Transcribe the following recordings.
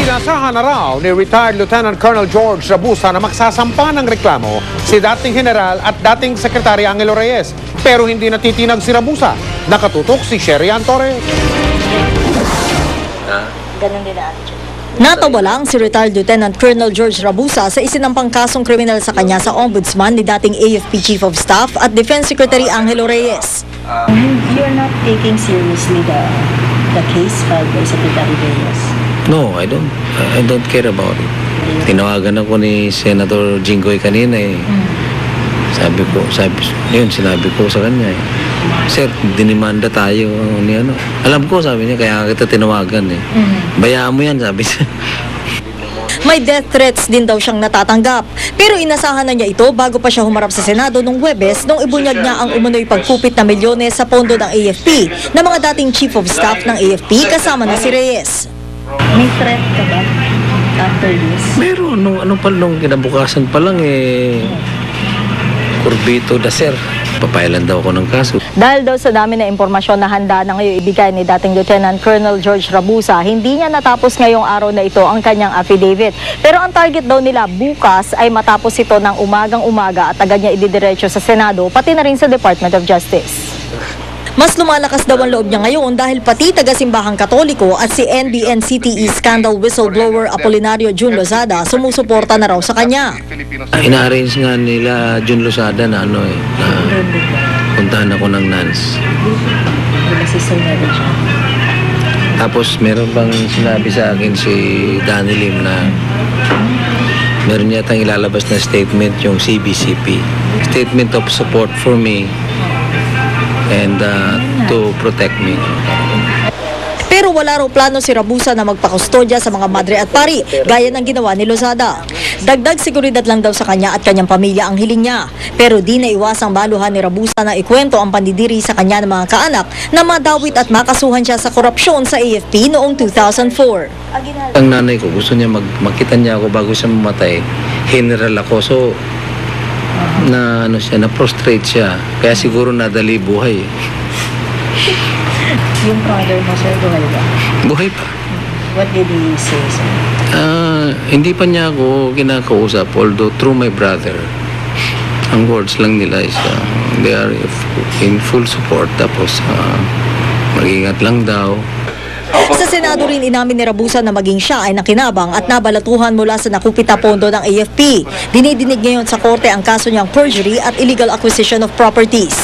Inasahan na raw ni retired Lieutenant Colonel George Rabusa na magsasampa ng reklamo si dating General at dating Secretary Angelo Reyes. Pero hindi natitinag si Rabusa. Nakatutok si Sherry Antore. Ganun din na attitude. Natawa lang si retired Lieutenant Colonel George Rabusa sa isinampang kasong kriminal sa kanya sa ombudsman ni dating AFP Chief of Staff at Defense Secretary Angelo Reyes. You're not taking seriously the case filed by Secretary Reyes? No, I don't care about it. Tinawagan ako ni Senator Jinggoy kanina eh. Sinabi ko sa kanya eh. Sir, dinimanda tayo ni ano. Alam ko, sabi niya, kaya kita tinawagan eh. Bayaan mo yan, sabi niya. May death threats din daw siyang natatanggap. Pero inasahan na niya ito bago pa siya humarap sa Senado nung Huwebes nung ibunyag niya ang umunoy pagkupit na milyones sa pondo ng AFP na mga dating Chief of Staff ng AFP kasama na si Reyes. May threat ka ba after this? Meron, nung kinabukasan pa lang eh. Kurbito da sir. Papailan daw ako ng kaso. Dahil daw sa dami na impormasyon na handa na ngayon ibigay ni dating Lieutenant Colonel George Rabusa, hindi niya natapos ngayong araw na ito ang kanyang affidavit. Pero ang target daw nila bukas ay matapos ito ng umagang-umaga at agad niya ididiretso sa Senado, pati na rin sa Department of Justice. Mas lumalakas daw ang loob niya ngayon dahil pati taga-simbahang Katoliko at si NBN-CTE scandal whistleblower Apolinario Jun Lozada sumusuporta na raw sa kanya. Ina-arrange nga nila Jun Lozada na na puntahan ako ng NANS. Tapos meron bang sinabi sa akin si Danny Lim na meron yatang ilalabas na statement yung CBCP. Statement of support for me and to protect me. Pero wala raw plano si Rabusa na magpakustodya sa mga madre at pari, gaya ng ginawa ni Lozada. Dagdag seguridad lang daw sa kanya at kanyang pamilya ang hiling niya. Pero di na iwasang baluhan ni Rabusa na ikwento ang pandidiri sa kanya ng mga kaanak na madawit at makasuhan siya sa korupsyon sa AFP noong 2004. Ang nanay ko, gusto niya makita niya ako bago siya mamatay. General ako, so na prostrate siya. Kaya siguro nadali buhay. Yung father mo, sir, buhay ba? Buhay pa. What did he say, sir? Hindi pa niya ako kinakausap, although through my brother. Ang words lang nila is they are in full support. Tapos mag-ingat lang daw. Sa Senado rin inamin ni Rabusa na maging siya ay nakinabang at nabalatuhan mula sa nakupit na pondo ng AFP. Dinidinig ngayon sa korte ang kaso niyang perjury at illegal acquisition of properties.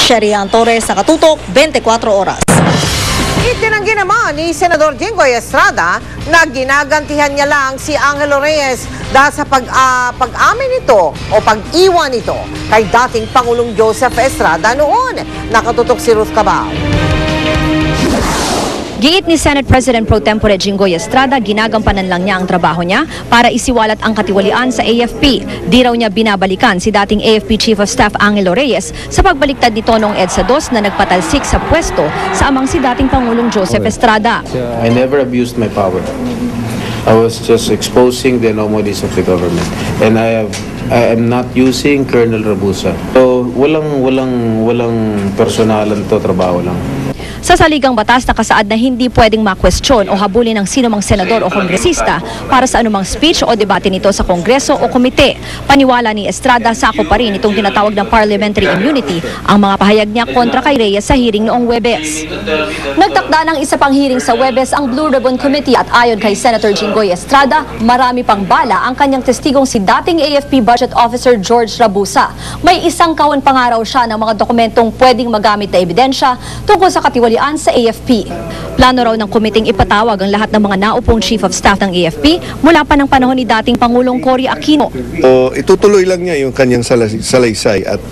Sherry Antore, Nakatutok, 24 Oras. Itinanggi naman ni Senador Jinggoy Estrada na ginagantihan niya lang si Angelo Reyes dahil sa pag-amin nito o pag-iwan nito kay dating Pangulong Joseph Estrada noon. Nakatutok si Ruth Cabal. Giit ni Senate President Pro Tempore Jinggoy Estrada, ginagampanan lang niya ang trabaho niya para isiwalat ang katiwalian sa AFP. Di raw niya binabalikan si dating AFP Chief of Staff Angelo Reyes sa pagbaliktad nito noong EDSA 2 na nagpatalsik sa pwesto sa amang si dating Pangulong Joseph Estrada. I never abused my power. I was just exposing the anomalies of the government. And I am not using Colonel Rabusa. So, walang personalan to, trabaho lang. Sa saligang batas, nakasaad na hindi pwedeng makwestiyon o habulin ng sino mang senador o kongresista para sa anumang speech o debate nito sa kongreso o komite. Paniwala ni Estrada, sako pa rin itong tinatawag ng parliamentary immunity ang mga pahayag niya kontra kay Reyes sa hearing noong Huwebes. Nagtakda ng isa pang hearing sa Huwebes ang Blue Ribbon Committee at ayon kay Senator Jinggoy Estrada, marami pang bala ang kanyang testigong si dating AFP Budget Officer George Rabusa. May isang kawan pa nga raw siya ng mga dokumentong pwedeng magamit na ebidensya tungkol sa katiwalian sa AFP. Plano raw ng komiting ipatawag ang lahat ng mga naupong Chief of Staff ng AFP mula pa ng panahon ni dating Pangulong Cory Aquino. Itutuloy lang niya yung kanyang salaysay at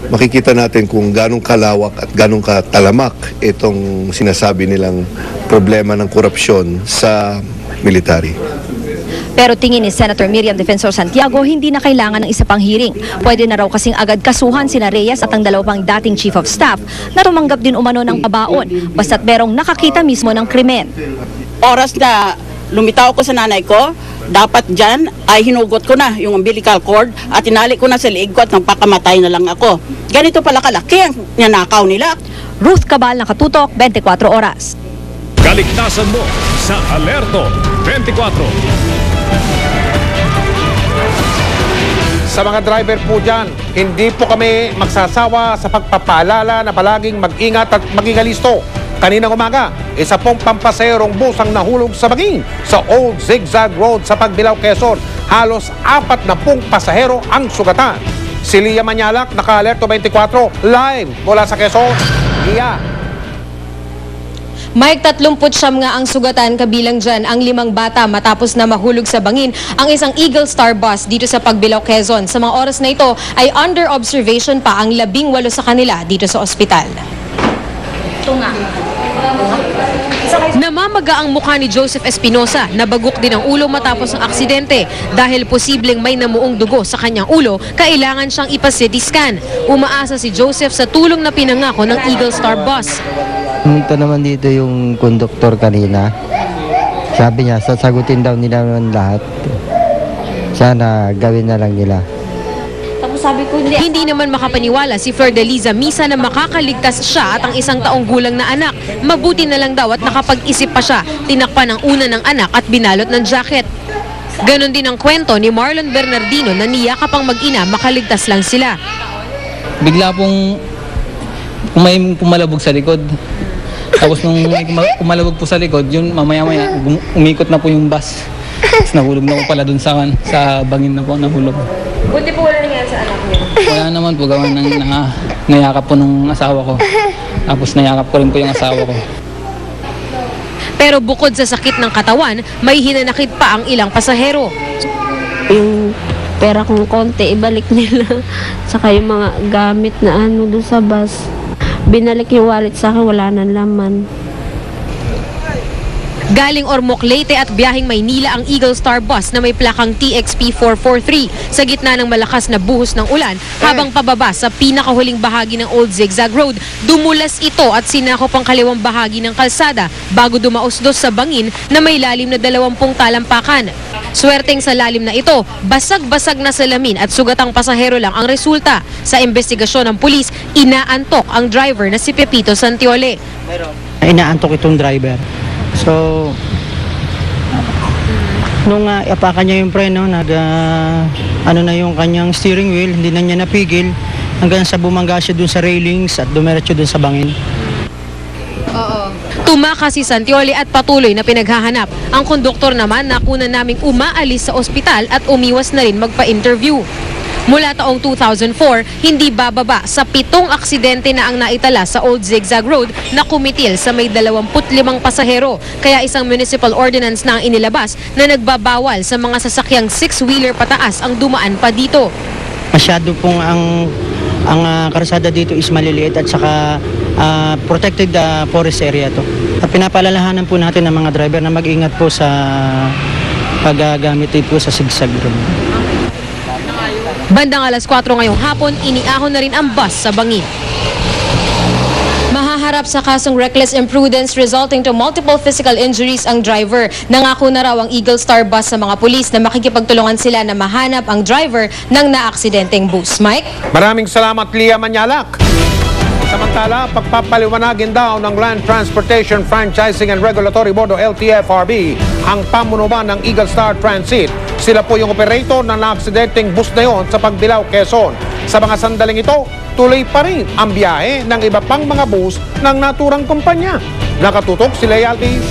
makikita natin kung ganong kalawak at ganong katalamak itong sinasabi nilang problema ng korupsyon sa military. Pero tingin ni Senator Miriam Defensor Santiago, hindi na kailangan ng isa pang hearing. Pwede na raw kasing agad kasuhan sina Reyes at ang dalawang dating Chief of Staff na tumanggap din umano ng pabaon basta't merong nakakita mismo ng krimen. Oras na lumitaw ko sa nanay ko, dapat dyan ay hinugot ko na yung umbilical cord at tinali ko na sa liig ko at nagpakamatay na lang ako. Ganito pala kalaki ang nanakaw nila. Ruth Cabal, Nakatutok, 24 Oras. Kaligtasan mo sa Alerto 24. Sa mga driver po dyan, hindi po kami magsasawa sa pagpapaalala na palaging mag-ingat at maging alisto. Kaninang umaga, isa pong pampaserong bus ang nahulog sa bangin sa Old Zigzag Road sa Pagbilao, Quezon. Halos 40 pasahero ang sugatan. Si Lia Manyalak, naka-Alerto 24, live mula sa Quezon. Lia. Mike, 39 nga ang sugatan, kabilang dyan ang 5 bata matapos na mahulog sa bangin ang isang Eagle Star bus dito sa Pagbilao, Quezon. Sa mga oras na ito ay under observation pa ang 18 sa kanila dito sa ospital. Namamaga ang mukha ni Joseph Espinosa, nabagok din ang ulo matapos ang aksidente. Dahil posibleng may namuong dugo sa kanyang ulo, kailangan siyang ipa-CT scan. Umaasa si Joseph sa tulong na pinangako ng Eagle Star bus. Ito naman dito yung konduktor kanina. Sabi niya, sasagutin daw nila naman lahat. Sana gawin na lang nila. Tapos sabi ko, hindi naman makapaniwala si Flor de Liza Misa na makakaligtas siya at ang 1 taong gulang na anak. Mabuti na lang daw at nakapag-isip pa siya. Tinakpan ang una ng anak at binalot ng jacket. Ganon din ang kwento ni Marlon Bernardino na niyakap ang mag-ina, makaligtas lang sila. Bigla pong may pumalabog sa likod. Tapos nung may pumalabog po sa likod, yun mamaya-maya umikot na po yung bus. Tapos nahulog na po pala dun sa bangin na po nahulog. Buti po wala nangyari sa anak niyo? Wala naman po, gawa ng nayakap po nung asawa ko. Tapos nayakap ko rin po yung asawa ko. Pero bukod sa sakit ng katawan, may hinanakit pa ang ilang pasahero. Yung pera kong konti, ibalik nila. Saka yung mga gamit na doon sa bus. Binalik yung wallet sa akin, wala nang laman. Galing Ormoc, Leyte at biyaheng Maynila ang Eagle Star bus na may plakang TXP 443 sa gitna ng malakas na buhos ng ulan habang pababa sa pinakahuling bahagi ng Old Zigzag Road. Dumulas ito at sinakop ang kaliwang bahagi ng kalsada bago dumausdos sa bangin na may lalim na 20 talampakan. Swerteng sa lalim na ito, basag-basag na salamin at sugatang pasahero lang ang resulta. Sa investigasyon ng pulis, inaantok ang driver na si Pepito Santiole. Inaantok itong driver. So, nung apakan niya yung preno, ano na yung kanyang steering wheel, hindi na niya napigil hanggang sa bumangga siya dun sa railings at dumiretso dun sa bangin. Tumakas si Santiole at patuloy na pinaghahanap. Ang konduktor naman nakuna naming umaalis sa ospital at umiwas na rin magpa-interview. Mula taong 2004, hindi bababa sa 7 aksidente na ang naitala sa Old Zigzag Road na kumitil sa may 25 pasahero. Kaya isang municipal ordinance na ang inilabas na nagbabawal sa mga sasakyang 6-wheeler pataas ang dumaan pa dito. Masyado pong ang karsada dito is maliliit at saka protected forest area to. At pinapaalalahanan po natin ng mga driver na mag-ingat po sa paggamit po sa zigzag road. Bandang alas 4 ngayong hapon, iniahon na rin ang bus sa bangin. Mahaharap sa kasong reckless imprudence resulting to multiple physical injuries ang driver. Nangako na raw ang Eagle Star bus sa mga pulis na makikipagtulungan sila na mahanap ang driver ng naaksidenteng bus. Mike? Maraming salamat, Lia Manyalak. Samantala, pagpapaliwanagin daw ng Land Transportation Franchising and Regulatory Board o LTFRB ang pamunuan ng Eagle Star Transit. Sila po yung operator ng naaksidenteng bus na yon sa Pagbilao, Quezon. Sa mga sandaling ito, tuloy pa rin ang biyahe ng iba pang mga bus ng naturang kumpanya. Nakatutok si Lea Altis.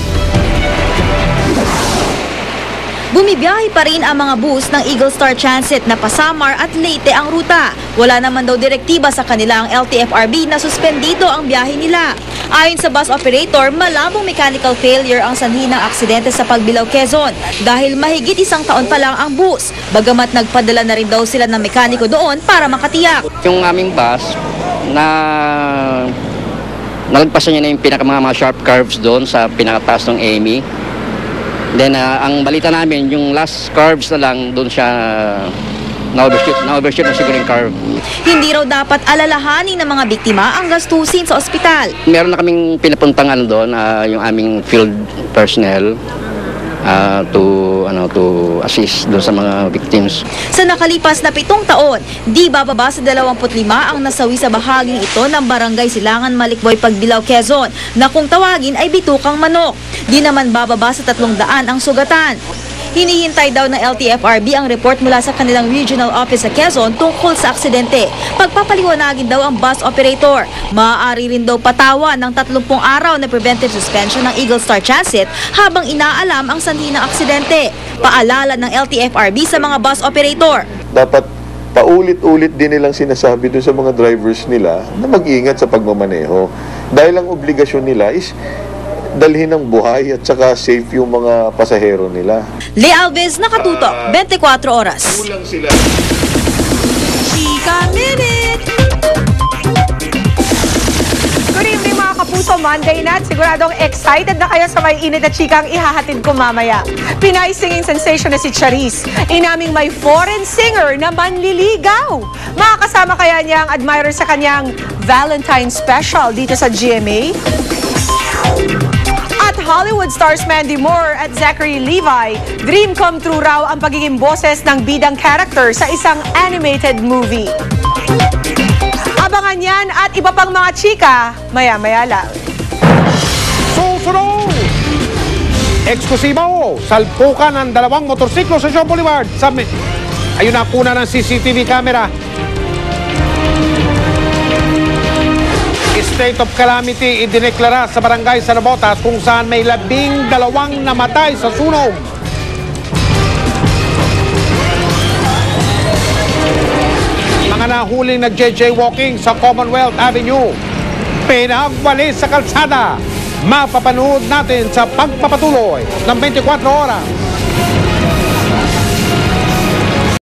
Bumibiyahe pa rin ang mga bus ng Eagle Star Transit na Pasamar at Leyte ang ruta. Wala naman daw direktiba sa kanila ang LTFRB na suspendido ang biyahe nila. Ayon sa bus operator, malabong mechanical failure ang sanhi ng aksidente sa Pagbilao, Quezon dahil mahigit 1 taon pa lang ang bus. Bagamat nagpadala na rin daw sila ng mekaniko doon para makatiyak. Yung aming bus na nalagpasan niya na yung mga sharp curves doon sa pinakataas ng Amy. Then ang balita namin, yung last curves na lang doon siya na-overshoot na siguro yung curve. Hindi raw dapat alalahanin ng mga biktima ang gastusin sa ospital. Meron na kaming pinapuntang doon, yung aming field personnel. to assist doon sa mga victims. Sa nakalipas na 7 taon, di bababa sa 25 ang nasawi sa bahaging ito ng Barangay Silangan, Malikboy, Pagbilao, Quezon, na kung tawagin ay bitukang manok. Di naman bababa sa 300 ang sugatan. Hinihintay daw ng LTFRB ang report mula sa kanilang regional office sa Quezon tungkol sa aksidente. Pagpapaliwanagin daw ang bus operator. Maaari rin daw patawa ng 30 araw na preventive suspension ng Eagle Star Transit habang inaalam ang sanhi ng aksidente. Paalala ng LTFRB sa mga bus operator. Dapat paulit-ulit din nilang sinasabi doon sa mga drivers nila na mag-ingat sa pagmamaneho. Dahil ang obligasyon nila is dalhin ng buhay at saka safe yung mga pasahero nila. Lee Alves, Nakatutok, 24 oras. Kulang sila. Chika Minute! Good evening mga kapuso, Monday na at siguradong excited na kayo sa may init at chikang ihahatid ko mamaya. Pinay singing sensation na si Charisse, inaming may foreign singer na manliligaw. Makakasama kaya niya ang admirer sa kanyang Valentine's Special dito sa GMA? At Hollywood stars Mandy Moore at Zachary Levi, dream come true raw ang pagiging boses ng bidang character sa isang animated movie. Abangan yan at iba pang mga chika, maya-maya lang. Susunod! Eksklusibo, salpukan ng 2 motorsiklo sa John Boulevard. Ayun na, kuna ng CCTV camera. State of calamity idineklara sa barangay San Botas kung saan may 12 namatay sa sunog. Mga nahuling nag-JJ-walking sa Commonwealth Avenue, pinagwalis sa kalsada. Mapapanood natin sa pagpapatuloy ng 24 oras.